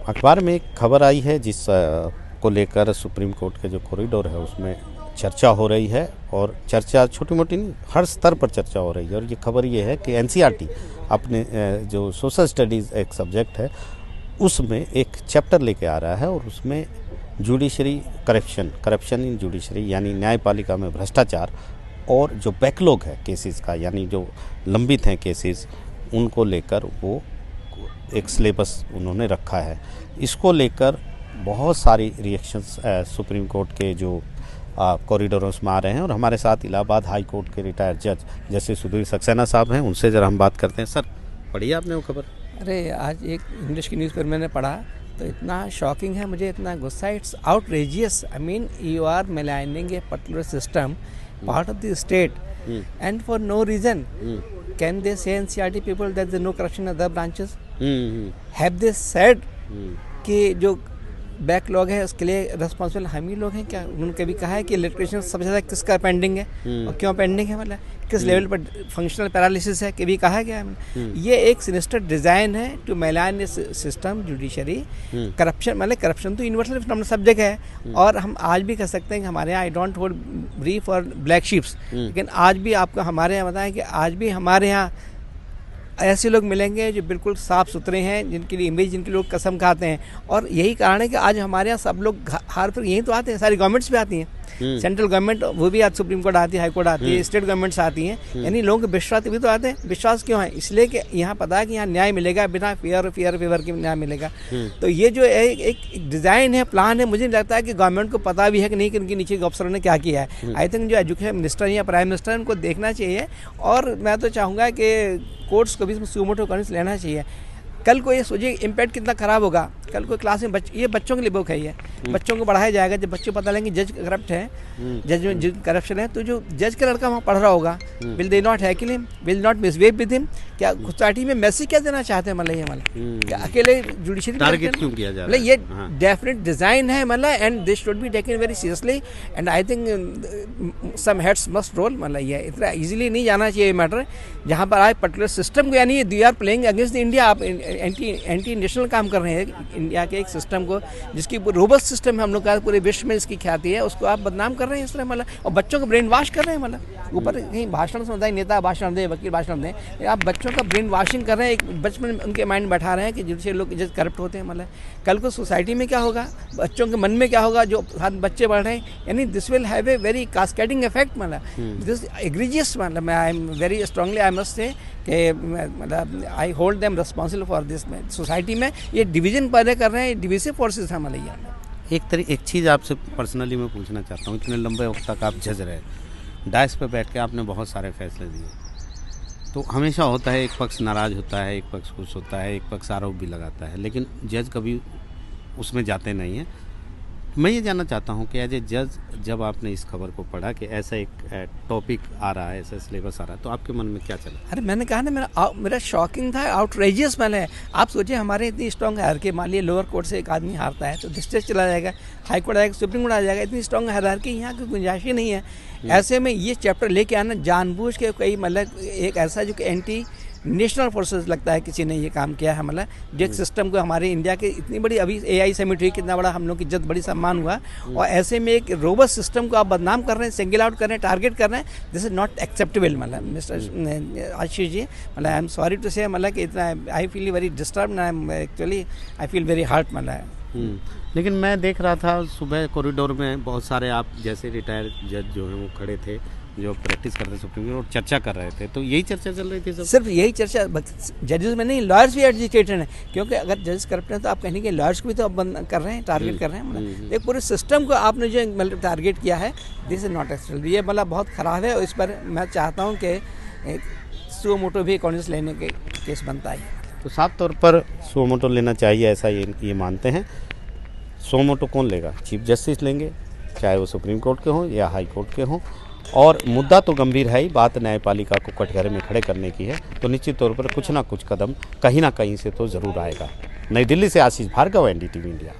अखबार में एक खबर आई है जिस को लेकर सुप्रीम कोर्ट के जो कॉरिडोर है उसमें चर्चा हो रही है। और चर्चा छोटी मोटी नहीं, हर स्तर पर चर्चा हो रही है। और ये खबर ये है कि एनसीईआरटी अपने जो सोशल स्टडीज़ एक सब्जेक्ट है उसमें एक चैप्टर लेके आ रहा है और उसमें जुडिशरी करप्शन इन जुडिशरी यानी न्यायपालिका में भ्रष्टाचार और जो बैकलॉग है केसेस का, यानी जो लंबित हैं केसेस, उनको लेकर वो एक सिलेबस उन्होंने रखा है। इसको लेकर बहुत सारी रिएक्शंस सुप्रीम कोर्ट के जो कॉरिडोरों में आ रहे हैं। और हमारे साथ इलाहाबाद हाई कोर्ट के रिटायर्ड जज जैसे सुधीर सक्सेना साहब हैं, उनसे ज़रा हम बात करते हैं। सर, पढ़ी आपने वो खबर? अरे आज एक इंग्लिश की न्यूज़पेपर मैंने पढ़ा तो इतना शॉकिंग है, मुझे इतना गुस्सा, it's outrageous. I mean you are maligning a particular system part of the state and for no reason. Can they say NCERT people that there no corruption in other branches? Have they said कि जो backlog है उसके लिए responsible हम ही लोग हैं क्या? उन्होंने कभी कहा है कि इलेक्ट्रिशियन सबसे ज़्यादा किसका पेंडिंग है और क्यों पेंडिंग है, मतलब किस लेवल पर फंक्शनल पैरालिसिस है, कभी कहा गया है? ये एक सिनिस्टर डिज़ाइन है to malign system judiciary corruption. मतलब करप्शन तो यूनिवर्सल फिनोमेनल सब्जेक्ट है और हम आज भी कह सकते हैं कि हमारे यहाँ आई डोंट होल्ड ब्रीफ और ब्लैक शीप्स, लेकिन आज भी आपको हमारे यहाँ बताएं कि आज भी हमारे यहाँ ऐसे लोग मिलेंगे जो बिल्कुल साफ़ सुथरे हैं, जिनके लिए इमेज, जिनके लोग कसम खाते हैं। और यही कारण है कि आज हमारे यहाँ सब लोग हार पर यहीं तो आते हैं, सारी गवर्नमेंट्स भी आती हैं, सेंट्रल गवर्नमेंट वो भी आज सुप्रीम कोर्ट आती है, हाई कोर्ट आती है, स्टेट गवर्नमेंट्स आती हैं। यानी लोगों के विश्वास भी तो आते हैं। विश्वास क्यों है? इसलिए कि यहाँ पता है कि यहाँ न्याय मिलेगा, बिना फेवर के न्याय मिलेगा। तो ये जो एक डिज़ाइन है, प्लान है, मुझे लगता है कि गवर्नमेंट को पता भी है कि नहीं कि उनके नीचे के अफसरों ने क्या किया है। आई थिंक जो एजुकेशन मिनिस्टर या प्राइम मिनिस्टर उनको देखना चाहिए। और मैं तो चाहूँगा कि कोर्ट्स को भी इसमें सुमोटो करने से लेना चाहिए। कल को ये सोचिए इम्पैक्ट कितना ख़राब होगा। कल को क्लास में ये बच्चों के लिए बुक है, ये बच्चों को पढ़ाया जाएगा। जब बच्चे पता लेंगे जज करप्ट है, जज में करप्शन है, तो जो जज का लड़का वहाँ पढ़ रहा होगा, will they not heckle him, will not misbehave with him? क्या सोसाइटी में मैसेज क्या देना चाहते हैं? मतलब ये मतलब अकेले जुडिशरी टारगेट क्यों किया जा रहा है? मतलब ये डेफिनेट डिज़ाइन है, मतलब and this should be taken very seriously and I think some heads must roll. मतलब ये इतना इजीली नहीं जाना चाहिए मैटर, जहाँ पर आज पर्टिकुलर सिस्टम को, यानी they are playing against the India. आप एंटी नेशनल काम कर रहे हैं इंडिया के एक सिस्टम को, जिसकी रोबस्ट सिस्टम है हम लोग का, पूरे विश्व में इसकी ख्याति है, उसको आप बदनाम कर रहे हैं इस तरह। मतलब और बच्चों को ब्रेन वॉश कर रहे हैं। मतलब ऊपर कहीं भाषण सुनता है, नेता भाषण दे, वकील भाषण दे, आप बच्चों का ब्रेन वॉशिंग कर रहे हैं। एक बचपन में उनके माइंड बैठा रहे हैं कि जिनसे लोग जज करप्ट होते हैं। मतलब कल को सोसाइटी में क्या होगा, बच्चों के मन में क्या होगा, जो साथ बच्चे बढ़ रहे हैं, यानी this will have a very cascading effect. मतलब दिस एग्रीजियस। मतलब I am very strongly I must say कि मतलब I hold them responsible for this. में सोसाइटी में ये डिवीजन पैदा कर रहे हैं, डिविसिव फोर्सेस हैं। मतलब एक चीज़ आपसे पर्सनली मैं पूछना चाहता हूँ, इतने लंबे वक्त तक आप जज रहे, डायस पे बैठ के आपने बहुत सारे फैसले दिए, तो हमेशा होता है एक पक्ष नाराज़ होता है, एक पक्ष खुश होता है, एक पक्ष आरोप भी लगाता है, लेकिन जज कभी उसमें जाते नहीं हैं। मैं ये जानना चाहता हूँ कि एज ए जज जब आपने इस खबर को पढ़ा कि ऐसा एक टॉपिक आ रहा है, ऐसा सिलेबस आ रहा है, तो आपके मन में क्या चला? अरे मैंने कहा ना, मेरा शॉकिंग था, आउटरेजियस। मैंने आप सोचिए हमारे इतनी स्ट्रॉन्ग हायरार्की, मान लीजिए लोअर कोर्ट से एक आदमी हारता है तो डिस्ट्रिक्ट चला जाएगा, हाई कोर्ट आएगा, सुप्रीम कोर्ट आ जाएगा। इतनी स्ट्रॉन्ग हायरार्की यहाँ की गुंजाइश ही नहीं है। ऐसे में ये चैप्टर लेके आना जानबूझ के कई, मतलब एक ऐसा जो कि एंटी नेशनल फोर्सेस लगता है किसी ने ये काम किया है। मतलब जो एक सिस्टम को हमारे इंडिया के इतनी बड़ी अभी AI समिट हुई, कितना बड़ा हम लोग की इज्जत, बड़ी सम्मान हुआ, और ऐसे में एक रोबस्ट सिस्टम को आप बदनाम कर रहे हैं, सिंगल आउट कर रहे हैं, टारगेट कर रहे हैं। This is not acceptable. मतलब मिस्टर आशीष जी, मतलब I am sorry to say, मतलब कि इतना I feel very disturb, actually I feel very hurt. मतलब लेकिन मैं देख रहा था सुबह कॉरिडोर में बहुत सारे आप जैसे रिटायर्ड जज जो हैं वो खड़े थे, जो प्रैक्टिस करते सुप्रीम कोर्ट, और चर्चा कर रहे थे। तो यही चर्चा चल रही थी सब? सिर्फ यही चर्चा, जजेस में नहीं, लॉयर्स भी एजुकेटेड हैं, क्योंकि अगर जजेस करप्ट हैं तो आप कहेंगे लॉयर्स को भी तो बंद कर रहे हैं, टारगेट कर रहे हैं। मतलब एक पूरे सिस्टम को आपने जो मतलब टारगेट किया है, दिस इज नॉट एक्सेप्टेबल। ये मतलब बहुत ख़राब है और इस पर मैं चाहता हूँ कि सुओ मोटो भी कॉन्ग्रेस लेने के केस बनता है। तो साफ तौर पर सुओ मोटो लेना चाहिए, ऐसा ये मानते हैं। सुओ मोटो कौन लेगा? चीफ जस्टिस लेंगे, चाहे वो सुप्रीम कोर्ट के हों या हाई कोर्ट के हों। और मुद्दा तो गंभीर है ही, बात न्यायपालिका को कटघरे में खड़े करने की है, तो निश्चित तौर पर कुछ ना कुछ कदम कहीं ना कहीं से तो ज़रूर आएगा। नई दिल्ली से आशीष भार्गव, NDTV इंडिया।